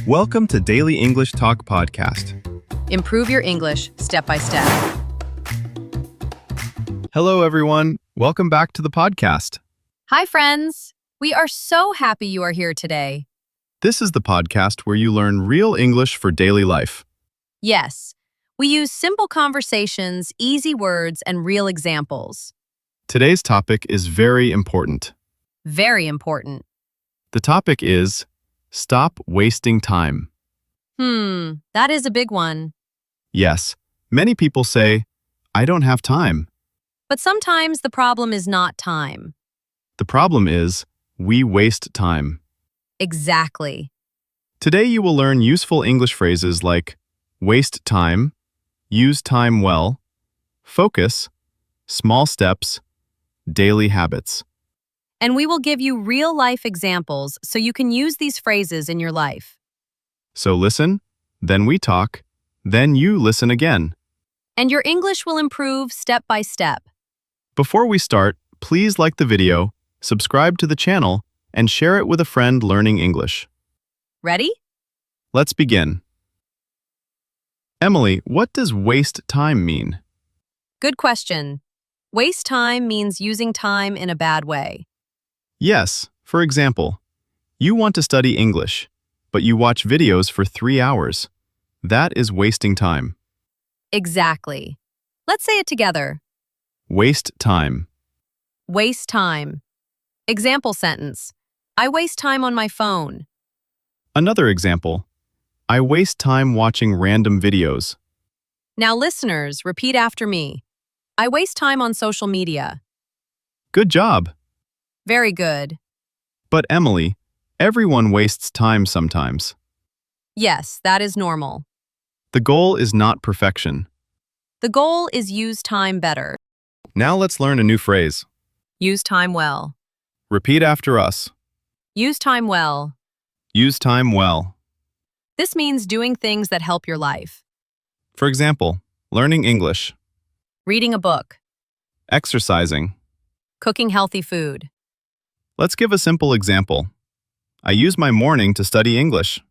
Welcome to Daily English Talk Podcast. Improve your English step by step. Hello, everyone. Welcome back to the podcast. Hi, friends. We are so happy you are here today. This is the podcast where you learn real English for daily life. Yes, we use simple conversations, easy words, and real examples. Today's topic is very important. Very important. The topic is stop wasting time. That is a big one. Yes, many people say, I don't have time. But sometimes the problem is not time. The problem is we waste time. Exactly. Today you will learn useful English phrases like waste time, use time well, focus, small steps, daily habits. And we will give you real-life examples so you can use these phrases in your life. So listen, then we talk, then you listen again. And your English will improve step by step. Before we start, please like the video, subscribe to the channel, and share it with a friend learning English. Ready? Let's begin. Emily, what does waste time mean? Good question. Waste time means using time in a bad way. Yes, for example, you want to study English, but you watch videos for 3 hours. That is wasting time. Exactly. Let's say it together. Waste time. Waste time. Example sentence. I waste time on my phone. Another example. I waste time watching random videos. Now listeners, repeat after me. I waste time on social media. Good job. Very good. But Emily, everyone wastes time sometimes. Yes, that is normal. The goal is not perfection. The goal is use time better. Now let's learn a new phrase. Use time well. Repeat after us. Use time well. Use time well. This means doing things that help your life. For example, learning English, Reading a book. exercising. Cooking healthy food. Let's give a simple example. I use my morning to study English.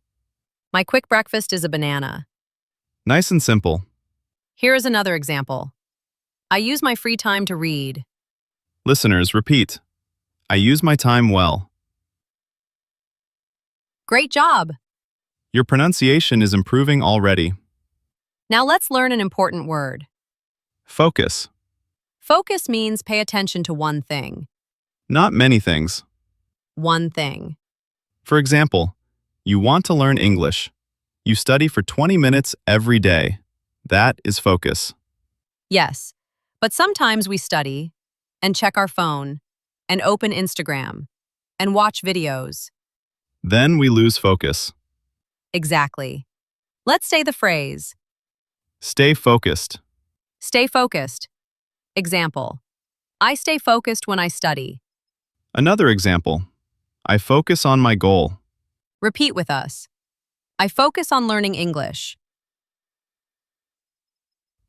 My quick breakfast is a banana. Nice and simple. Here is another example. I use my free time to read. Listeners, repeat. I use my time well. Great job! Your pronunciation is improving already. Now let's learn an important word. Focus. Focus means pay attention to one thing. Not many things. One thing. For example, you want to learn English. You study for 20 minutes every day. That is focus. Yes, but sometimes we study and check our phone and open Instagram and watch videos. Then we lose focus. Exactly. Let's say the phrase. Stay focused. Stay focused. Example. I stay focused when I study. Another example. I focus on my goal. Repeat with us. I focus on learning English.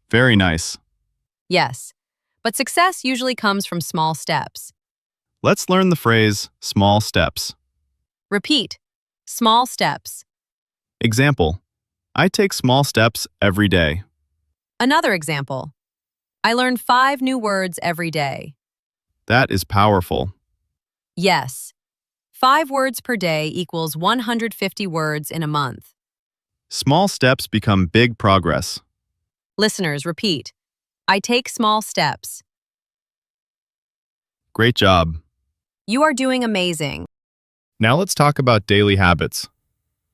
Very nice. Yes, but success usually comes from small steps. Let's learn the phrase small steps. Repeat. Small steps. Example. I take small steps every day. Another example. I learn 5 new words every day. That is powerful. Yes. 5 words per day equals 150 words in a month. Small steps become big progress. Listeners, repeat. I take small steps. Great job. You are doing amazing. Now let's talk about daily habits.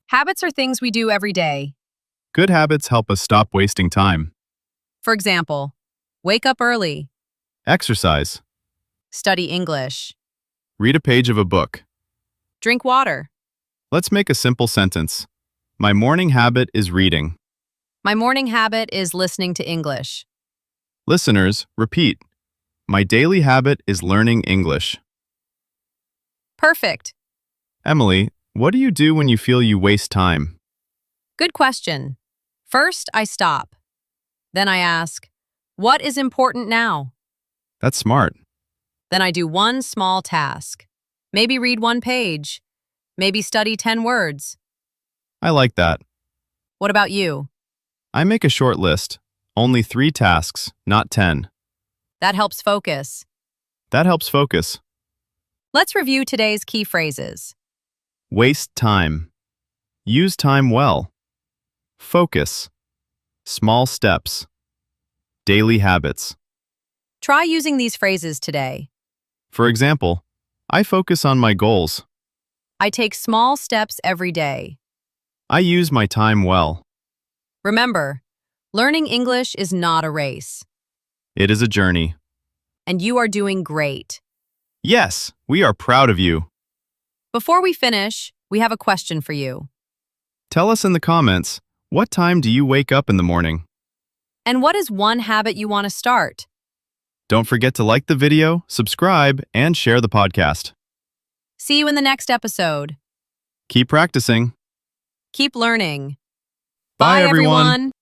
Habits are things we do every day. Good habits help us stop wasting time. For example, wake up early, Exercise. study English, Read a page of a book. drink water. Let's make a simple sentence. My morning habit is reading. My morning habit is listening to English. Listeners, repeat. My daily habit is learning English. Perfect. Emily, what do you do when you feel you waste time? Good question. First, I stop. Then I ask, what is important now? That's smart. Then I do one small task. Maybe read 1 page. Maybe study 10 words. I like that. What about you? I make a short list. Only 3 tasks, not 10. That helps focus. That helps focus. Let's review today's key phrases. Waste time. Use time well. Focus. Small steps. Daily habits. Try using these phrases today. For example, I focus on my goals. I take small steps every day. I use my time well. Remember, learning English is not a race, It is a journey. and you are doing great. Yes, we are proud of you. Before we finish, we have a question for you. Tell us in the comments, what time do you wake up in the morning? And what is one habit you want to start? Don't forget to like the video, subscribe, and share the podcast. See you in the next episode. Keep practicing. Keep learning. Bye, Bye, everyone. everyone.